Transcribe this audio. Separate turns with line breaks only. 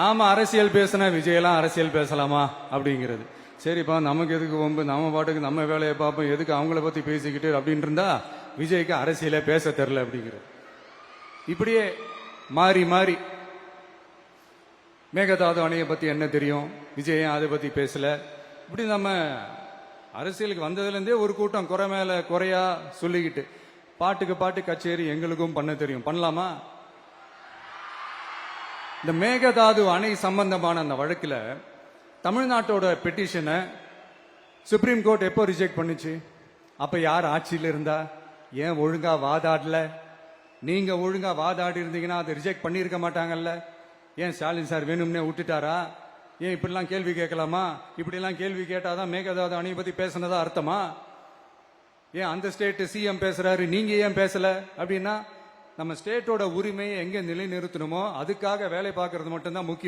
நாம அரசியல் பேசினா விஜயெல்லாம் அரசியல் பேசலாமா அப்படிங்கிறது. சரிப்பா, நமக்கு எதுக்கு வம்பு, நம்ம பாட்டுக்கு நம்ம வேலையை பார்ப்போம், எதுக்கு அவங்கள பத்தி பேசிக்கிட்டு அப்படின்னு இருந்தா விஜய்க்கு அரசியலே பேச தெரில அப்படிங்கிறது. இப்படியே மாறி மாறி மேகதாது அணையை பத்தி என்ன தெரியும், விஜய் அதை பத்தி பேசல. இப்படி நம்ம அரசியலுக்கு வந்ததுலேருந்தே ஒரு கூட்டம் குறை மேல குறையா சொல்லிக்கிட்டு பாட்டுக்கு பாட்டு கச்சேரி எங்களுக்கும் பண்ண தெரியும், பண்ணலாமா? இந்த மேகதாது அணை சம்பந்தமான அந்த வழக்கில் தமிழ்நாட்டோட பெட்டிஷனை சுப்ரீம் கோர்ட் எப்போ ரிஜெக்ட் பண்ணுச்சு? அப்ப யார் ஆட்சியில் இருந்தா? ஏன் ஒழுங்கா வாதாடல? நீங்க ஒழுங்கா வாதாடி இருந்தீங்கன்னா அதை ரிஜெக்ட் பண்ணியிருக்க மாட்டாங்கல்ல. ஏன் ஸ்டாலின் சார் வேணும்னே விட்டுட்டாரா? ஏன் இப்படிலாம் கேள்வி கேட்கலாமா? இப்படிலாம் கேள்வி கேட்டாதான் மேகதாது அணையை பத்தி பேசினதா அர்த்தமா? ஏன் அந்த ஸ்டேட் சிஎம் பேசுறாரு, நீங்க ஏன் பேசல? அப்படின்னா நம்ம ஸ்டேட்டோட உரிமையை எங்க நிலைநிறுத்தணுமோ அதுக்காக வேலை பார்க்கறது மட்டும்தான் முக்கியம்.